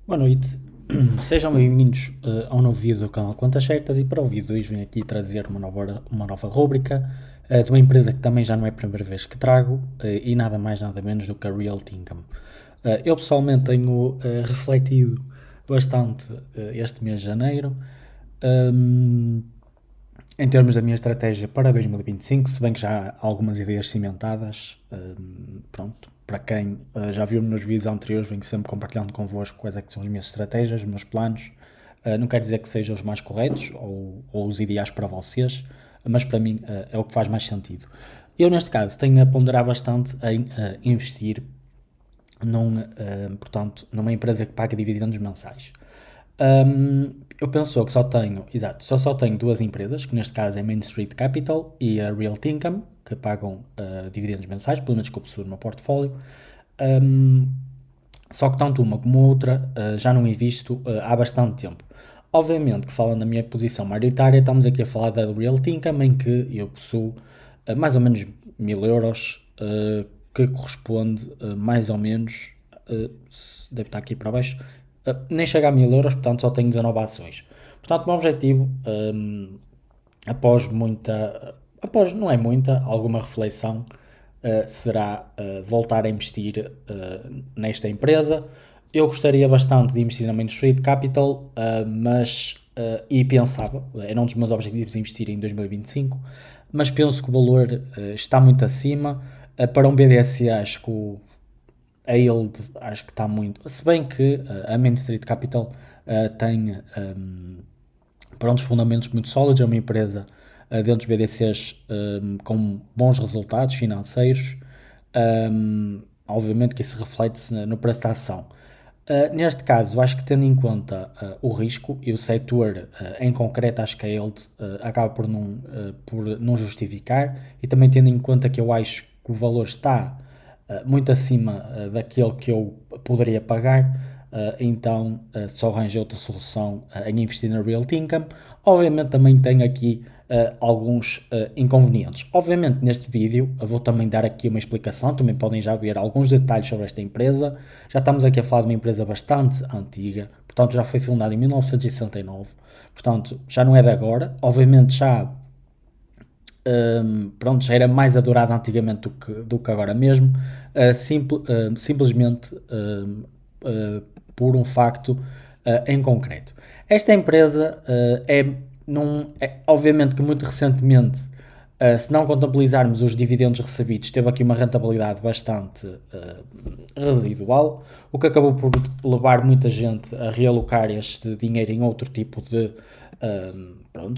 Boa noite, sejam bem-vindos ao novo vídeo do canal Contas Certas e para o vídeo de hoje venho aqui trazer uma nova rúbrica de uma empresa que também já não é a primeira vez que trago e nada mais nada menos do que a Realty Income. Eu pessoalmente tenho refletido bastante este mês de janeiro um, em termos da minha estratégia para 2025, se bem que já há algumas ideias cimentadas, pronto, para quem já viu nos vídeos anteriores, venho sempre compartilhando convosco quais é que são as minhas estratégias, os meus planos. Não quer dizer que sejam os mais corretos ou os ideais para vocês, mas para mim é o que faz mais sentido. Eu, neste caso, tenho a ponderar bastante em investir portanto, numa empresa que paga dividendos mensais. Eu penso que só tenho duas empresas, que neste caso é Main Street Capital e a Realty Income, que pagam dividendos mensais, pelo menos que eu possuo no meu portfólio. Só que tanto uma como a outra já não invisto há bastante tempo. Obviamente que falando da minha posição maioritária, estamos aqui a falar da Realty Income, em que eu possuo mais ou menos 1000 euros, que corresponde mais ou menos, deve estar aqui para baixo, nem chega a 1000 euros, portanto só tenho 19 ações. Portanto, o meu objetivo, não é muita, alguma reflexão, será voltar a investir nesta empresa. Eu gostaria bastante de investir na Main Street Capital, e pensava, era um dos meus objetivos investir em 2025, mas penso que o valor está muito acima. Para um BDSE acho que a yield acho que está muito, se bem que a Main Street Capital tem para uns fundamentos muito sólidos, é uma empresa dentro dos BDCs com bons resultados financeiros. Obviamente que isso reflete-se no preço da ação. Neste caso, acho que tendo em conta o risco e o setor em concreto, acho que a yield acaba por não justificar, e também tendo em conta que eu acho que o valor está muito acima daquele que eu poderia pagar, então só arranjei outra solução em investir na Realty Income. Obviamente também tenho aqui alguns inconvenientes. Obviamente neste vídeo eu vou também dar aqui uma explicação, também podem já ver alguns detalhes sobre esta empresa. Já estamos aqui a falar de uma empresa bastante antiga, portanto já foi fundada em 1969, portanto já não é de agora. Obviamente pronto, já era mais adorada antigamente do que agora mesmo, simplesmente por um facto em concreto. Esta empresa obviamente que muito recentemente, se não contabilizarmos os dividendos recebidos, teve aqui uma rentabilidade bastante residual, o que acabou por levar muita gente a realocar este dinheiro em outro tipo de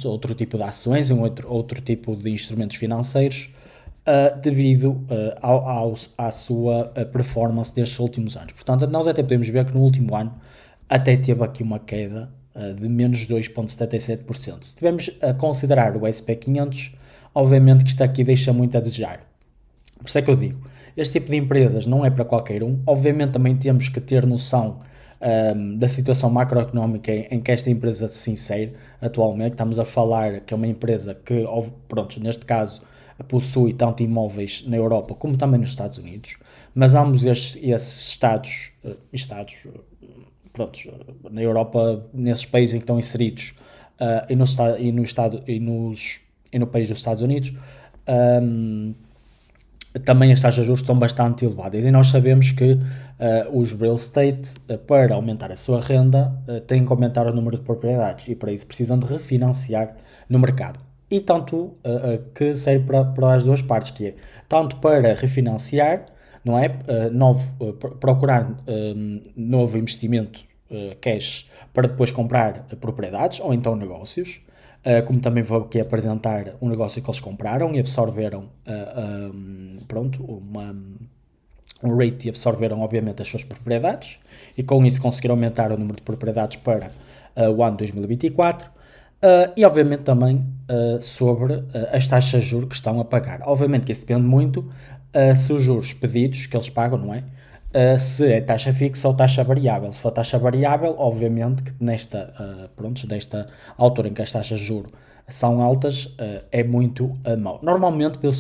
outro tipo de ações, outro tipo de instrumentos financeiros, devido à sua performance destes últimos anos. Portanto, nós até podemos ver que no último ano até teve aqui uma queda de menos 2,77%. Se tivermos a considerar o SP500, obviamente que isto aqui deixa muito a desejar. Por isso é que eu digo, este tipo de empresas não é para qualquer um. Obviamente também temos que ter noção da situação macroeconómica em que esta empresa se insere atualmente. Estamos a falar que é uma empresa que, pronto, neste caso, possui tanto imóveis na Europa como também nos Estados Unidos, mas ambos esses pronto, na Europa, nesses países em que estão inseridos, e no país dos Estados Unidos, também as taxas de juros estão bastante elevadas, e nós sabemos que os real estate, para aumentar a sua renda, têm que aumentar o número de propriedades, e para isso precisam de refinanciar no mercado. E tanto que serve para as duas partes, que é tanto para refinanciar, não é? Procurar novo investimento cash para depois comprar propriedades ou então negócios, como também vou aqui apresentar um negócio que eles compraram e absorveram pronto, um rate, e absorveram obviamente as suas propriedades, e com isso conseguiram aumentar o número de propriedades para o ano 2024. E obviamente também sobre as taxas de juros que estão a pagar. Obviamente que isso depende muito se os juros pedidos que eles pagam, não é? Se é taxa fixa ou taxa variável. Se for taxa variável, obviamente que nesta altura em que as taxas de juros são altas, é muito mau. Normalmente, pelo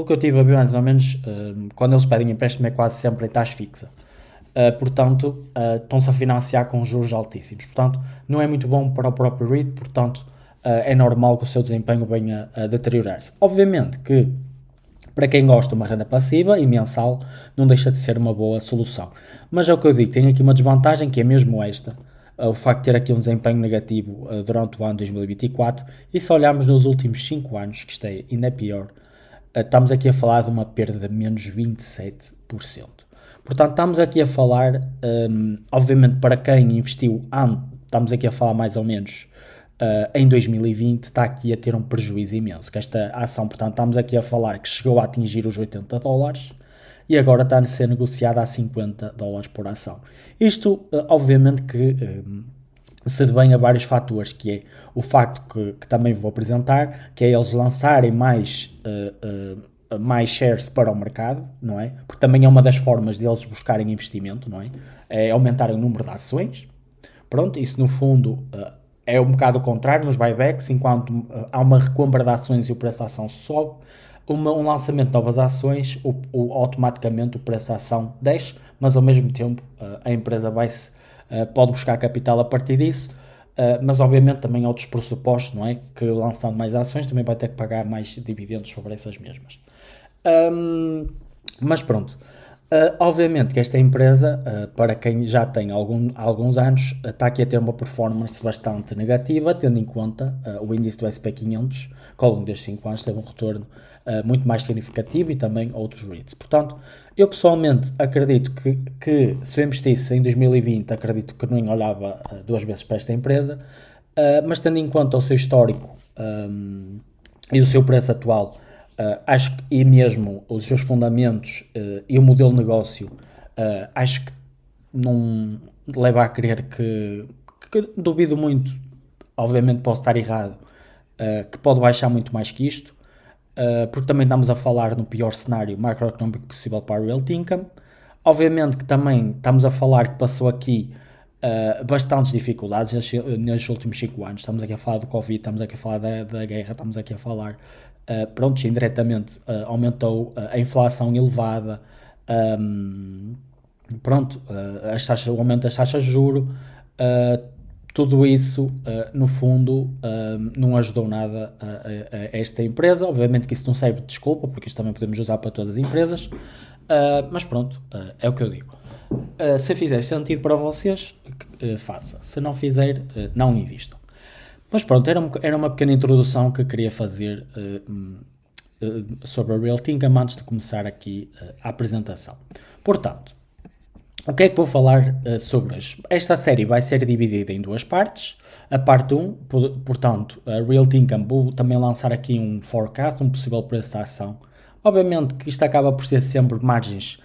que eu tive a ver mais ou menos, quando eles pedem empréstimo é quase sempre em taxa fixa. portanto, estão-se a financiar com juros altíssimos. Portanto, não é muito bom para o próprio REIT, portanto, é normal que o seu desempenho venha a deteriorar-se. Obviamente que, para quem gosta de uma renda passiva e mensal, não deixa de ser uma boa solução. Mas é o que eu digo, tem aqui uma desvantagem que é mesmo esta, o facto de ter aqui um desempenho negativo durante o ano 2024, e se olharmos nos últimos 5 anos, que isto ainda é pior, estamos aqui a falar de uma perda de menos 27%. Portanto, estamos aqui a falar, obviamente para quem investiu, estamos aqui a falar mais ou menos em 2020, está aqui a ter um prejuízo imenso, que esta ação, portanto, estamos aqui a falar que chegou a atingir os $80 e agora está a ser negociada a $50 por ação. Isto, obviamente que se devém a vários fatores, que é o facto que também vou apresentar, que é eles lançarem mais shares para o mercado, não é? Porque também é uma das formas de eles buscarem investimento, não é? É aumentarem o número de ações. Pronto, isso no fundo é um bocado o contrário nos buybacks, enquanto há uma recompra de ações e o preço da ação sobe, um lançamento de novas ações, automaticamente o preço da ação desce, mas ao mesmo tempo a empresa pode buscar capital a partir disso, mas obviamente também há outros pressupostos, não é? Que lançando mais ações também vai ter que pagar mais dividendos sobre essas mesmas. Mas pronto, obviamente que esta empresa, para quem já tem alguns anos, está aqui a ter uma performance bastante negativa, tendo em conta o índice do SP500, que ao longo destes 5 anos teve um retorno muito mais significativo, e também outros REITs. Portanto, eu pessoalmente acredito que se eu investisse em 2020, acredito que não olhava 2 vezes para esta empresa, mas tendo em conta o seu histórico e o seu preço atual, acho que, e mesmo os seus fundamentos e o modelo de negócio, acho que não leva a crer que duvido muito, obviamente posso estar errado, que pode baixar muito mais que isto, porque também estamos a falar no pior cenário macroeconómico possível para a Realty Income. Obviamente que também estamos a falar que passou aqui bastantes dificuldades nestes últimos 5 anos. Estamos aqui a falar do Covid, estamos aqui a falar da guerra, estamos aqui a falar, pronto, indiretamente aumentou a inflação elevada, pronto, o aumento das taxas de juros, tudo isso, no fundo, não ajudou nada a esta empresa. Obviamente que isso não serve de desculpa, porque isto também podemos usar para todas as empresas, mas pronto, é o que eu digo. Se fizer sentido para vocês, faça. Se não fizer, não invistam. Mas pronto, era uma pequena introdução que eu queria fazer sobre a Realty Income antes de começar aqui a apresentação. Portanto, o que é que vou falar sobre hoje? Esta série vai ser dividida em 2 partes. A parte 1, portanto, a Realty Income, vou também lançar aqui um forecast, um possível preço da ação. Obviamente que isto acaba por ser sempre margens,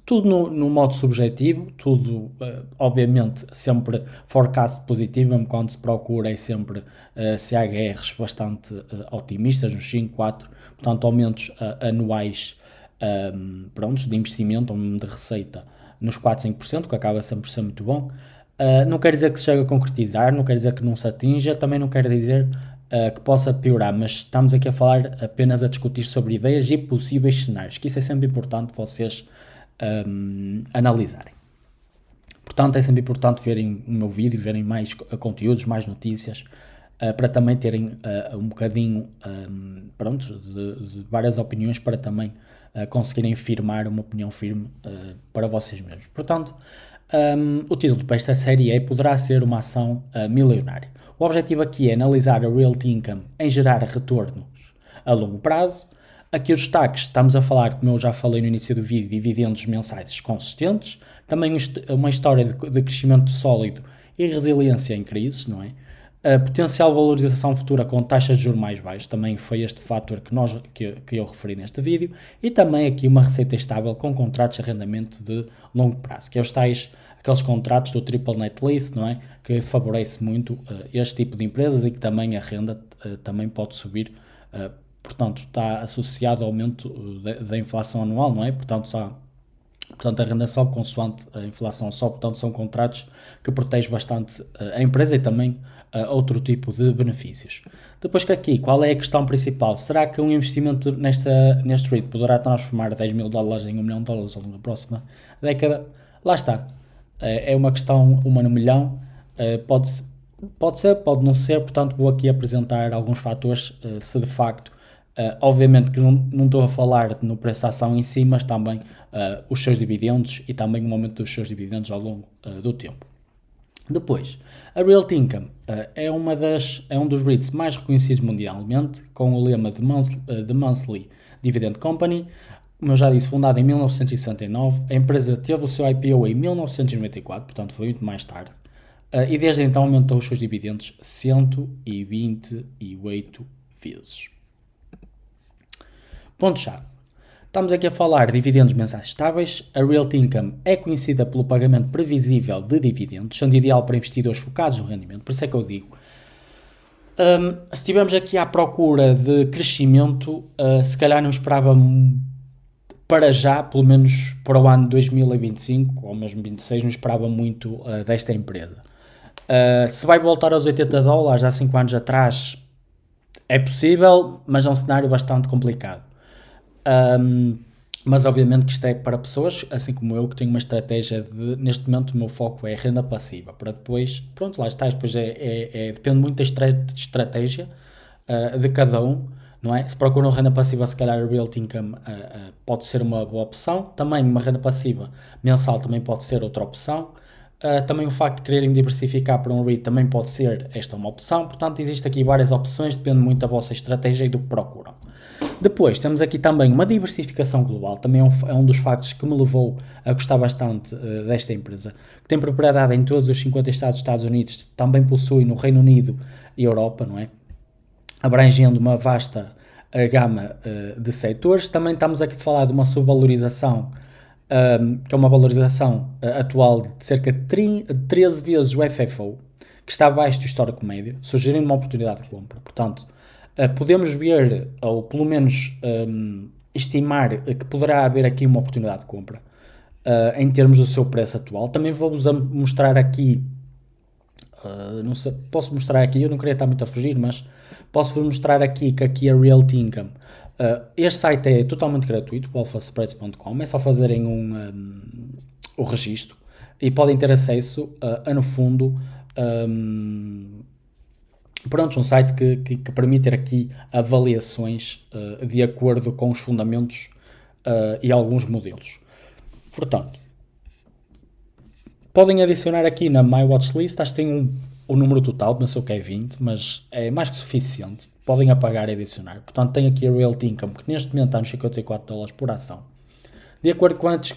tudo no modo subjetivo, tudo, obviamente, sempre forecast positivo, mesmo quando se procura é sempre CAGRs bastante otimistas, nos 5, 4, portanto, aumentos anuais prontos, de investimento, ou de receita, nos 4, 5%, que acaba sempre por ser muito bom. Não quer dizer que se chegue a concretizar, não quer dizer que não se atinja, também não quer dizer que possa piorar, mas estamos aqui a falar apenas a discutir sobre ideias e possíveis cenários, que isso é sempre importante vocês analisarem. Portanto, é sempre importante verem o meu vídeo, verem mais conteúdos, mais notícias, para também terem um bocadinho pronto, de várias opiniões, para também conseguirem firmar uma opinião firme para vocês mesmos. Portanto, o título para esta série poderá ser uma ação milionária. O objetivo aqui é analisar a Realty Income em gerar retornos a longo prazo. Aqui os destaques, estamos a falar, como eu já falei no início do vídeo, dividendos mensais consistentes, também uma história de crescimento sólido e resiliência em crises, não é? A potencial valorização futura com taxas de juros mais baixas, também foi este fator que eu referi neste vídeo, e também aqui uma receita estável com contratos de arrendamento de longo prazo, que é aqueles contratos do triple net lease, não é? Que favorece muito este tipo de empresas, e que também a renda também pode subir, portanto está associado ao aumento da inflação anual, não é? Portanto a renda sobe consoante a inflação sobe, portanto são contratos que protegem bastante a empresa e também outro tipo de benefícios. Depois que aqui, qual é a questão principal? Será que um investimento neste REIT poderá transformar $10 mil em $1 milhão ao longo da próxima década? Lá está. É uma questão, uma no milhão. Pode ser, pode não ser, portanto vou aqui apresentar alguns fatores, se de facto, obviamente que não estou a falar no preço da ação em si, mas também os seus dividendos e também o aumento dos seus dividendos ao longo do tempo. Depois, a Realty Income é um dos REITs mais reconhecidos mundialmente, com o lema The Monthly Dividend Company. Como eu já disse, fundada em 1969, a empresa teve o seu IPO em 1994, portanto foi muito mais tarde, e desde então aumentou os seus dividendos 128 vezes. Ponto-chave. Estamos aqui a falar de dividendos mensais estáveis. A Realty Income é conhecida pelo pagamento previsível de dividendos, sendo ideal para investidores focados no rendimento. Por isso é que eu digo, se estivermos aqui à procura de crescimento, se calhar não esperava para já, pelo menos para o ano 2025 ou mesmo 2026, não esperava muito desta empresa. Se vai voltar aos $80 há 5 anos atrás, é possível, mas é um cenário bastante complicado. Mas obviamente que isto é para pessoas, assim como eu, que tenho uma estratégia de, neste momento o meu foco é renda passiva, para depois, pronto, lá está, depois depende muito da estratégia de cada um, não é? Se procuram renda passiva, se calhar a Realty Income pode ser uma boa opção, também uma renda passiva mensal também pode ser outra opção, também o facto de quererem diversificar para um REIT também pode ser esta uma opção, portanto existe aqui várias opções, depende muito da vossa estratégia e do que procuram. Depois temos aqui também uma diversificação global, também é um dos factos que me levou a gostar bastante desta empresa, que tem propriedade em todos os 50 estados dos Estados Unidos, também possui no Reino Unido e Europa, não é? Abrangendo uma vasta gama de setores. Também estamos aqui a falar de uma subvalorização, que é uma valorização atual de cerca de 13 vezes o FFO, que está abaixo do histórico médio, sugerindo uma oportunidade de compra. Portanto, podemos ver, ou pelo menos estimar que poderá haver aqui uma oportunidade de compra em termos do seu preço atual. Também vou-vos mostrar aqui, não sei, posso mostrar aqui, eu não queria estar muito a fugir, mas posso-vos mostrar aqui que aqui a Realty Income, este site é totalmente gratuito, o alphaspreads.com, é só fazerem o registro e podem ter acesso a, no fundo, pronto, um site que permite ter aqui avaliações de acordo com os fundamentos e alguns modelos. Portanto, podem adicionar aqui na My Watchlist, acho que tem o número total, penso que é 20, mas é mais que suficiente. Podem apagar e adicionar. Portanto, tem aqui a Realty Income, que neste momento está nos $54 por ação. De acordo com estes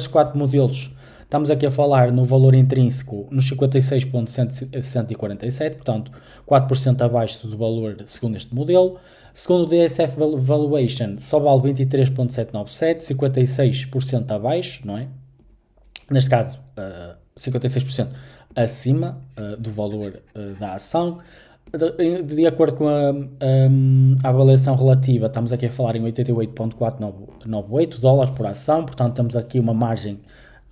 4 modelos, estamos aqui a falar no valor intrínseco nos 56,147, portanto 4% abaixo do valor segundo este modelo. Segundo o DSF Valuation, só vale 23,797, 56% abaixo, não é? Neste caso, 56% acima do valor da ação. De acordo com a avaliação relativa, estamos aqui a falar em $88,498 por ação, portanto temos aqui uma margem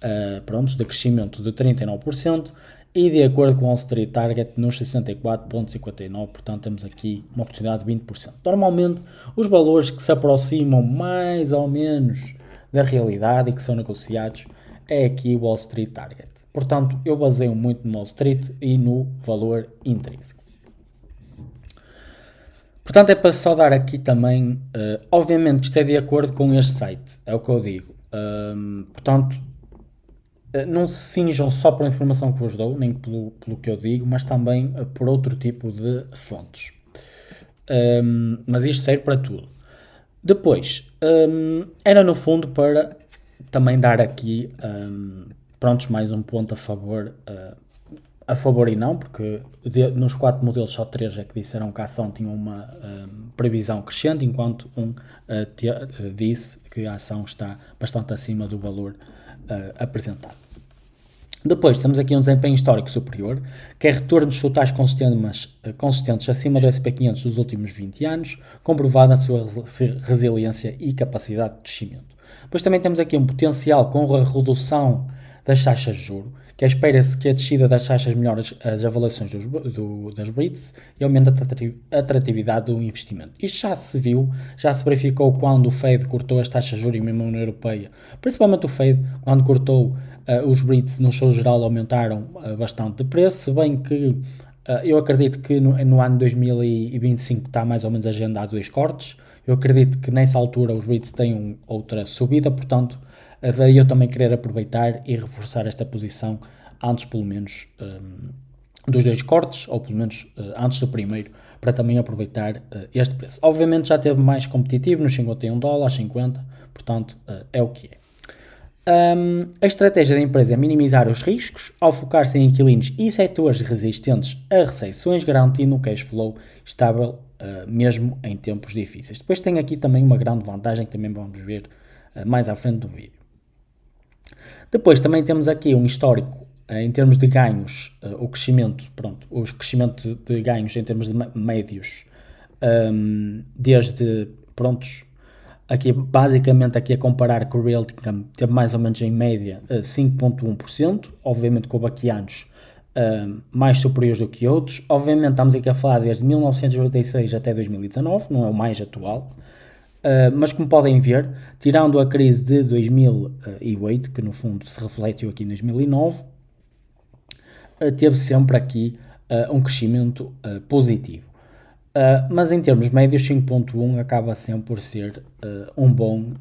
de crescimento de 39%, e de acordo com o Wall Street Target nos 64,59%, portanto temos aqui uma oportunidade de 20%. Normalmente os valores que se aproximam mais ou menos da realidade e que são negociados é aqui o Wall Street Target. Portanto, eu baseio muito no Wall Street e no valor intrínseco. Portanto, é para só dar aqui também, obviamente que isto é de acordo com este site, é o que eu digo. Portanto, não se cinjam só pela informação que vos dou, nem pelo que eu digo, mas também por outro tipo de fontes. Mas isto serve para tudo. Depois, era no fundo para também dar aqui, mais um ponto a favor e não, porque nos 4 modelos só 3 é que disseram que a ação tinha uma previsão crescente, enquanto disse que a ação está bastante acima do valor apresentado. Depois temos aqui um desempenho histórico superior, que é retornos totais consistentes acima do SP500 dos últimos 20 anos, comprovado na sua resiliência e capacidade de crescimento. Depois também temos aqui um potencial com a redução das taxas de juros, que espera-se que a descida das taxas melhore as avaliações das REITs e aumente a atratividade do investimento. Isto já se viu, já se verificou quando o Fed cortou as taxas de juros, mesmo na União Europeia, principalmente o Fed, quando cortou os REITs no seu geral aumentaram bastante de preço, se bem que eu acredito que no ano 2025 está mais ou menos agendado 2 cortes. Eu acredito que nessa altura os REITs têm outra subida, portanto, daí eu também querer aproveitar e reforçar esta posição antes, pelo menos, dos 2 cortes, ou pelo menos antes do primeiro, para também aproveitar este preço. Obviamente já esteve mais competitivo nos $51, 50, portanto, é o que é. A estratégia da empresa é minimizar os riscos ao focar-se em inquilinos e setores resistentes a recessões, garantindo um cash flow estável mesmo em tempos difíceis. Depois tem aqui também uma grande vantagem que também vamos ver mais à frente do vídeo. Depois também temos aqui um histórico em termos de ganhos, o crescimento de ganhos em termos de médios desde, aqui basicamente aqui a comparar com o Realty Income, teve mais ou menos em média 5,1%, obviamente que houve aqui anos mais superiores do que outros, obviamente estamos aqui a falar desde 1996 até 2019, não é o mais atual, mas como podem ver, tirando a crise de 2008, que no fundo se refletiu aqui em 2009, teve sempre aqui um crescimento positivo. Mas em termos médios, 5.1 acaba sempre por ser um bom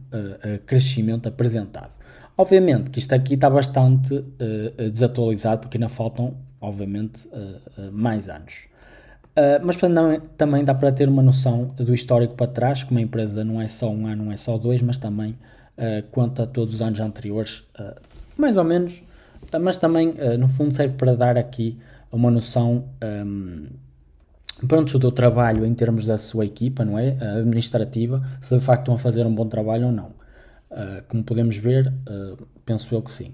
crescimento apresentado. Obviamente que isto aqui está bastante desatualizado, porque ainda faltam, obviamente, mais anos. Mas também dá para ter uma noção do histórico para trás, que uma empresa não é só um ano, não é só dois, mas também conta todos os anos anteriores, mais ou menos, mas também, no fundo, serve para dar aqui uma noção do trabalho em termos da sua equipa, não é? Administrativa, se de facto estão a fazer um bom trabalho ou não. Como podemos ver, penso eu que sim.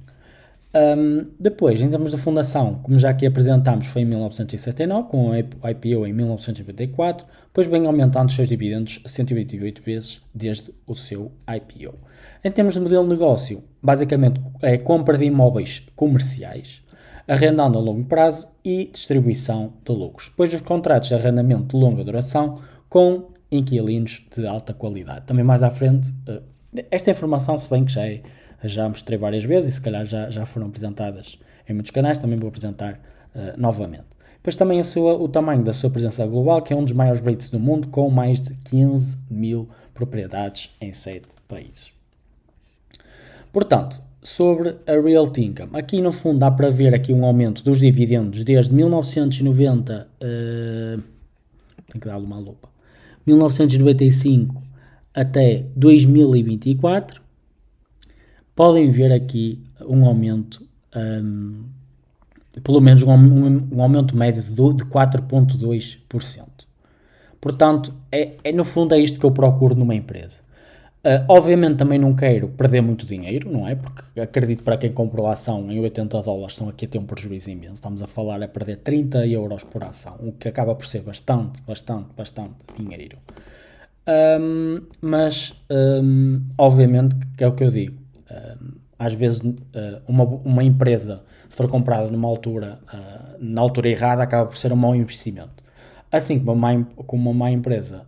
Depois, em termos de fundação, como já aqui apresentámos, foi em 1979, com o IPO em 1994, depois vem aumentando os seus dividendos a 128 vezes desde o seu IPO. Em termos de modelo de negócio, basicamente é compra de imóveis comerciais, arrendando a longo prazo e distribuição de lucros. Depois os contratos de arrendamento de longa duração com inquilinos de alta qualidade. Também mais à frente, esta informação, se bem que já mostrei várias vezes e se calhar já foram apresentadas em muitos canais, também vou apresentar novamente. Depois também o tamanho da sua presença global, que é um dos maiores REITs do mundo, com mais de 15 mil propriedades em 7 países. Portanto, sobre a Realty Income, aqui no fundo dá para ver aqui um aumento dos dividendos desde 1990, tenho que dar uma lupa, 1995 até 2024, podem ver aqui um aumento, pelo menos um aumento médio de 4,2%. Portanto, no fundo é isto que eu procuro numa empresa. Obviamente também não quero perder muito dinheiro, não é? Porque acredito para quem comprou a ação em $80 estão aqui a ter um prejuízo imenso. Estamos a falar a perder 30 euros por ação, o que acaba por ser bastante dinheiro. Mas obviamente que é o que eu digo. Às vezes uma empresa, se for comprada na altura errada, acaba por ser um mau investimento. Assim como uma má empresa,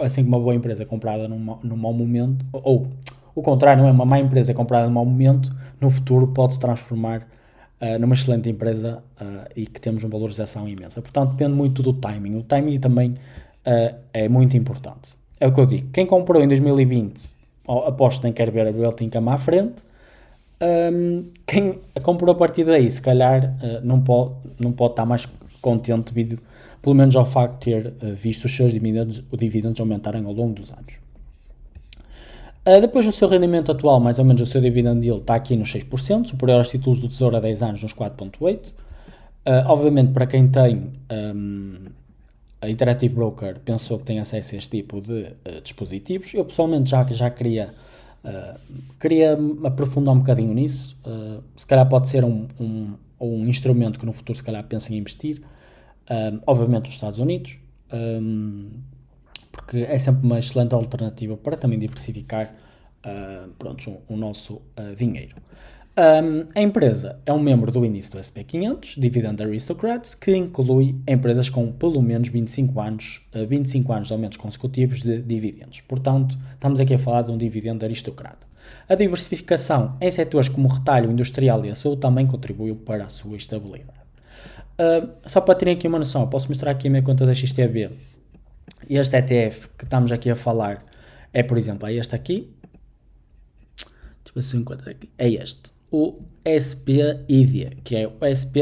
assim como uma boa empresa comprada num mau momento, ou o contrário, não é uma má empresa comprada num mau momento, no futuro pode se transformar numa excelente empresa e que temos uma valorização imensa. Portanto, depende muito do timing. O timing também é muito importante. É o que eu digo. Quem comprou em 2020, aposto que nem quer ver a Realty Income à frente. Quem comprou a partir daí, se calhar, não pode estar mais contente devido, pelo menos ao facto de ter visto os seus dividendos aumentarem ao longo dos anos. Depois o seu rendimento atual, mais ou menos o seu dividend yield está aqui nos 6%, superior aos títulos do Tesouro a 10 anos nos 4,8%. Obviamente para quem tem a Interactive Broker pensou que tem acesso a este tipo de dispositivos. Eu pessoalmente já queria aprofundar um bocadinho nisso. Se calhar pode ser um instrumento que no futuro se calhar pensem em investir. Obviamente nos Estados Unidos, porque é sempre uma excelente alternativa para também diversificar o nosso dinheiro. A empresa é um membro do índice do S&P 500, Dividend Aristocrats, que inclui empresas com pelo menos 25 anos de aumentos consecutivos de dividendos. Portanto, estamos aqui a falar de um dividendo aristocrata. A diversificação em setores como o retalho, industrial e a saúde também contribuiu para a sua estabilidade. Só para terem aqui uma noção, eu posso mostrar aqui a minha conta da XTB. Este ETF que estamos aqui a falar é, por exemplo, é este aqui. Deixa eu ver se eu encontro aqui. É este. O SPID, que é o SP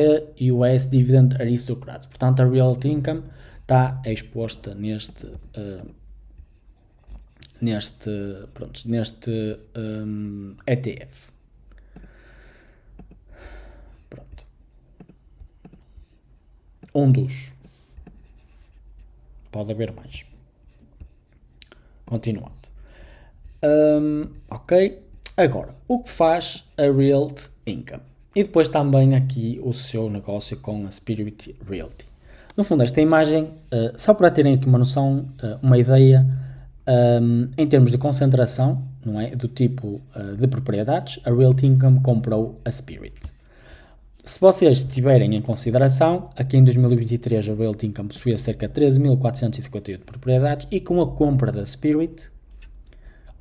US Dividend Aristocrats. Portanto, a Realty Income está exposta neste ETF. Pronto. Um dos. Pode haver mais. Continuando. Ok. Agora, o que faz a Realty Income? E depois também aqui o seu negócio com a Spirit Realty. No fundo, esta imagem, só para terem aqui uma noção, uma ideia, em termos de concentração, não é? Do tipo de propriedades, a Realty Income comprou a Spirit. Se vocês tiverem em consideração, aqui em 2023 a Realty Income possuía cerca de 13.458 propriedades e com a compra da Spirit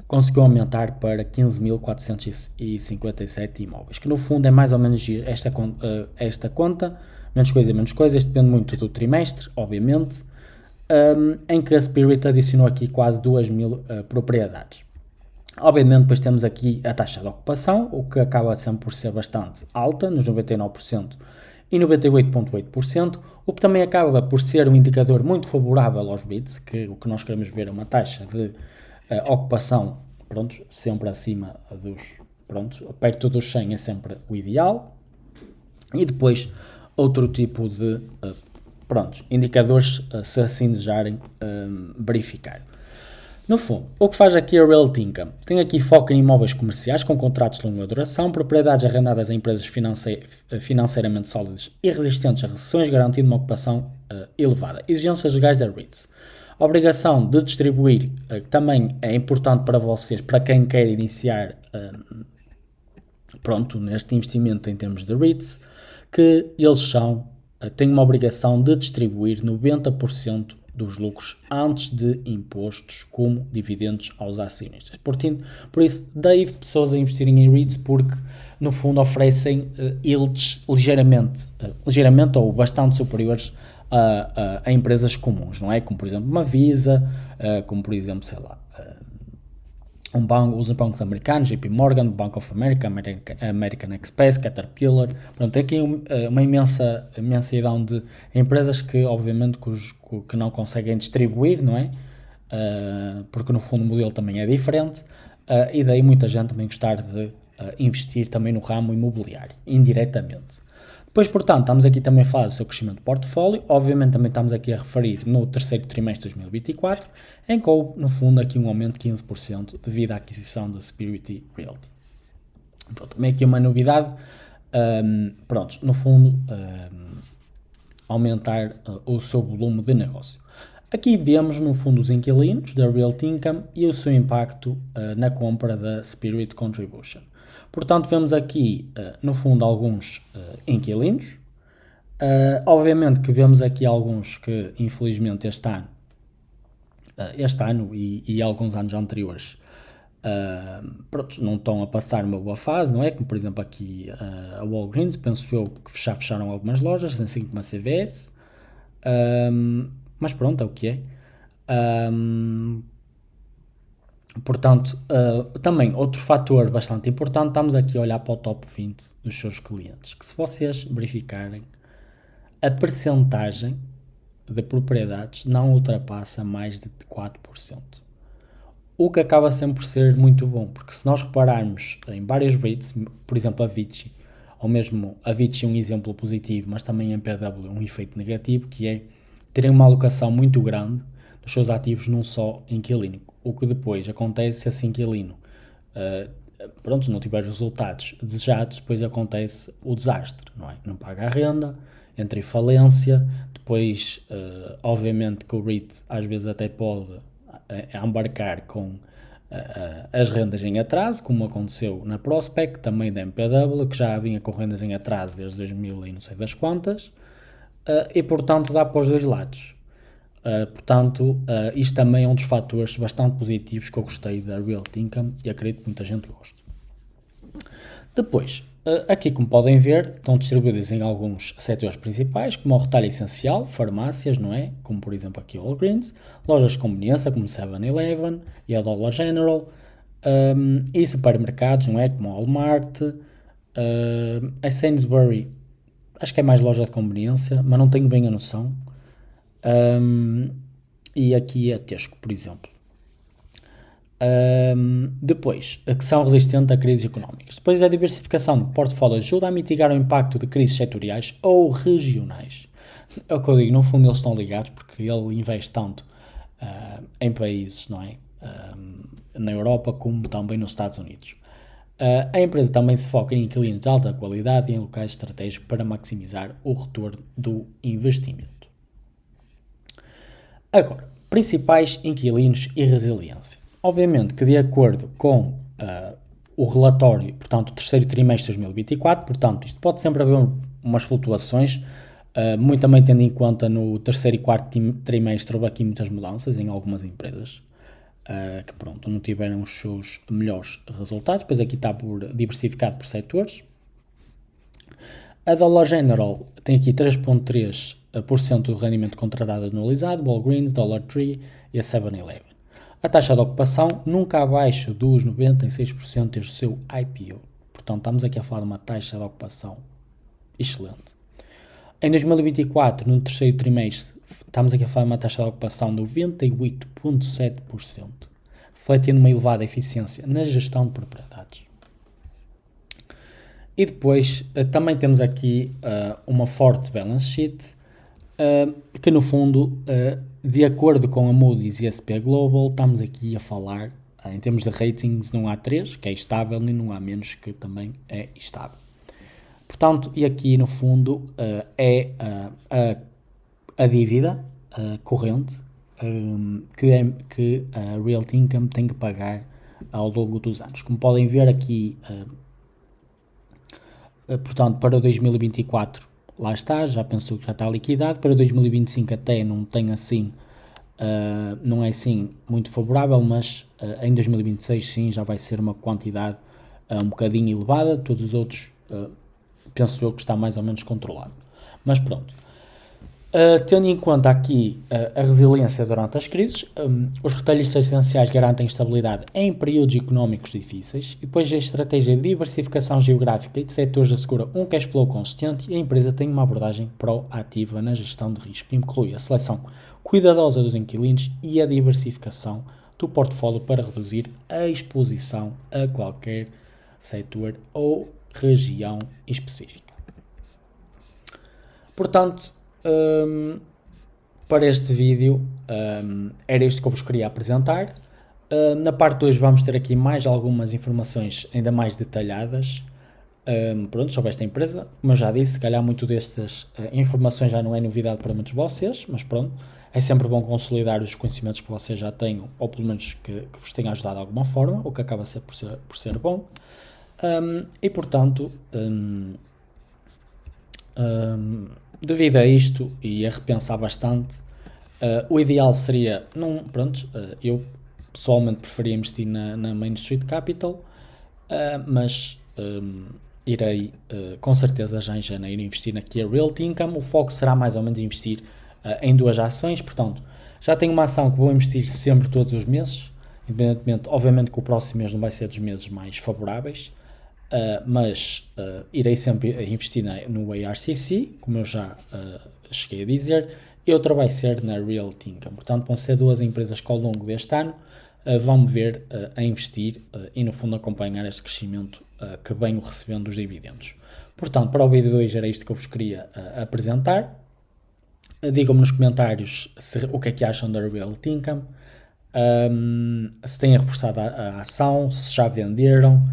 conseguiu aumentar para 15.457 imóveis, que no fundo é mais ou menos esta conta, menos coisa, isto depende muito do trimestre, obviamente, em que a Spirit adicionou aqui quase 2.000 propriedades. Obviamente depois temos aqui a taxa de ocupação, o que acaba sempre por ser bastante alta, nos 99% e 98,8%, o que também acaba por ser um indicador muito favorável aos REITs, que o que nós queremos ver é uma taxa de ocupação, pronto, sempre acima dos, pronto, perto dos 100 é sempre o ideal. E depois outro tipo de, indicadores, se assim desejarem verificar. No fundo, o que faz aqui a Realty Income? Tem aqui foco em imóveis comerciais com contratos de longa duração, propriedades arrendadas a empresas financeiramente sólidas e resistentes a recessões, garantindo uma ocupação elevada. Exigências legais da REITs. A obrigação de distribuir, que também é importante para vocês, para quem quer iniciar neste investimento em termos de REITs, que eles têm uma obrigação de distribuir 90% dos lucros antes de impostos como dividendos aos acionistas. Por isso, daí pessoas a investirem em REITs porque, no fundo, oferecem yields ligeiramente ou bastante superiores a empresas comuns, não é? Como, por exemplo, uma Visa, como, por exemplo, sei lá, os bancos americanos, JP Morgan, Bank of America, American Express, Caterpillar. Pronto, tem aqui uma imensidão de empresas que, obviamente, que não conseguem distribuir, não é? Porque, no fundo, o modelo também é diferente. E daí muita gente também gostar de investir também no ramo imobiliário, indiretamente. Depois, portanto, estamos aqui também a falar do seu crescimento de portfólio. Obviamente também estamos aqui a referir no terceiro trimestre de 2024, em que houve, no fundo, aqui um aumento de 15% devido à aquisição da Spirit Realty. Pronto, também aqui uma novidade, no fundo, aumentar o seu volume de negócio. Aqui vemos, no fundo, os inquilinos da Realty Income e o seu impacto na compra da Spirit Contribution. Portanto, vemos aqui, no fundo, alguns inquilinos. Obviamente que vemos aqui alguns que, infelizmente, este ano e alguns anos anteriores, não estão a passar uma boa fase, não é? Como, por exemplo, aqui a Walgreens, penso eu que já fecharam algumas lojas, assim como a CVS. Mas pronto, é o que é. Portanto, também outro fator bastante importante, estamos aqui a olhar para o top 20 dos seus clientes, que se vocês verificarem, a percentagem de propriedades não ultrapassa mais de 4%. O que acaba sempre por ser muito bom, porque se nós repararmos em várias REITs, por exemplo a Vici, ou mesmo a Vici é um exemplo positivo, mas também a MPW um efeito negativo, que é terem uma alocação muito grande dos seus ativos num só inquilino. O que depois acontece se esse inquilino não tiver os resultados desejados, depois acontece o desastre, não é? Não paga a renda, entra em falência, depois obviamente que o REIT às vezes até pode embarcar com as rendas em atraso, como aconteceu na Prospect, também da MPW, que já vinha com rendas em atraso desde 2000 e não sei das quantas, e portanto dá para os dois lados. Portanto, isto também é um dos fatores bastante positivos que eu gostei da Realty Income e acredito que muita gente goste. Depois, aqui como podem ver, estão distribuídas em alguns setores principais, como o retalho essencial, farmácias, não é? Como por exemplo aqui o Walgreens, lojas de conveniência como 7-Eleven e a Dollar General, e supermercados, não é? Como o Walmart, a Sainsbury, acho que é mais loja de conveniência, mas não tenho bem a noção. E aqui a Tesco, por exemplo. Depois, a que são resistentes a crises económicas. Depois, a diversificação do portfólio ajuda a mitigar o impacto de crises setoriais ou regionais. É o que eu digo, no fundo eles estão ligados porque ele investe tanto em países, não é? Na Europa como também nos Estados Unidos. A empresa também se foca em inquilinos de alta qualidade e em locais estratégicos para maximizar o retorno do investimento. Agora, principais inquilinos e resiliência. Obviamente que de acordo com o relatório, portanto, o terceiro trimestre de 2024, portanto, isto pode sempre haver umas flutuações, muito também tendo em conta no terceiro e quarto trimestre houve aqui muitas mudanças em algumas empresas, que pronto, não tiveram os seus melhores resultados, depois aqui está diversificado por setores. A Dollar General tem aqui 3,3% do rendimento contratado anualizado, Walgreens, Dollar Tree e a 7-Eleven. A taxa de ocupação nunca abaixo dos 96% desde o seu IPO. Portanto, estamos aqui a falar de uma taxa de ocupação excelente. Em 2024, no terceiro trimestre, estamos aqui a falar de uma taxa de ocupação de 98,7%, refletindo uma elevada eficiência na gestão de propriedades. E depois também temos aqui uma forte balance sheet, que no fundo, de acordo com a Moody's e a S&P Global, estamos aqui a falar, em termos de ratings, num A3, que é estável, e num A-, que também é estável. Portanto, e aqui no fundo é a dívida corrente que a Realty Income tem que pagar ao longo dos anos. Como podem ver aqui, portanto, para 2024, lá está, já pensou que já está liquidado. Para 2025 até não tem assim, não é assim muito favorável, mas em 2026 sim, já vai ser uma quantidade um bocadinho elevada. Todos os outros, penso eu que está mais ou menos controlado. Mas pronto. Tendo em conta aqui a resiliência durante as crises, os retalhistas essenciais garantem estabilidade em períodos económicos difíceis, e depois a estratégia de diversificação geográfica e de setores assegura um cash flow consistente, e a empresa tem uma abordagem proativa na gestão de risco, que inclui a seleção cuidadosa dos inquilinos e a diversificação do portfólio para reduzir a exposição a qualquer setor ou região específica. Portanto, para este vídeo era isto que eu vos queria apresentar. Na parte 2 vamos ter aqui mais algumas informações ainda mais detalhadas pronto, sobre esta empresa. Como eu já disse, se calhar muito destas informações já não é novidade para muitos de vocês, mas pronto, é sempre bom consolidar os conhecimentos que vocês já tenham, ou pelo menos que vos tenha ajudado de alguma forma, o que acaba por ser bom. E portanto, devido a isto e a repensar bastante, o ideal seria, eu pessoalmente preferia investir na Main Street Capital, mas irei com certeza já em janeiro investir aqui a Realty Income. O foco será mais ou menos investir em 2 ações, portanto já tenho uma ação que vou investir sempre todos os meses, independentemente, obviamente que o próximo mês não vai ser dos meses mais favoráveis, mas irei sempre investir no ARCC, como eu já cheguei a dizer, e outra vai ser na Realty Income. Portanto, vão ser 2 empresas que ao longo deste ano vão-me ver a investir e no fundo acompanhar este crescimento que venho recebendo dos dividendos. Portanto, para o vídeo de hoje era isto que eu vos queria apresentar. Digam-me nos comentários o que é que acham da Realty Income, se têm reforçado a ação, se já venderam,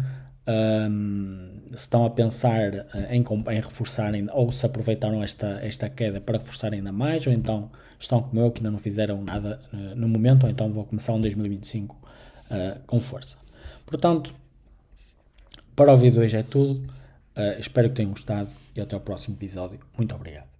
se estão a pensar em reforçarem, ou se aproveitaram esta queda para reforçar ainda mais, ou então estão como eu que ainda não fizeram nada no momento, ou então vão começar um 2025 com força. Portanto, para o vídeo de hoje é tudo. Espero que tenham gostado e até ao próximo episódio. Muito obrigado.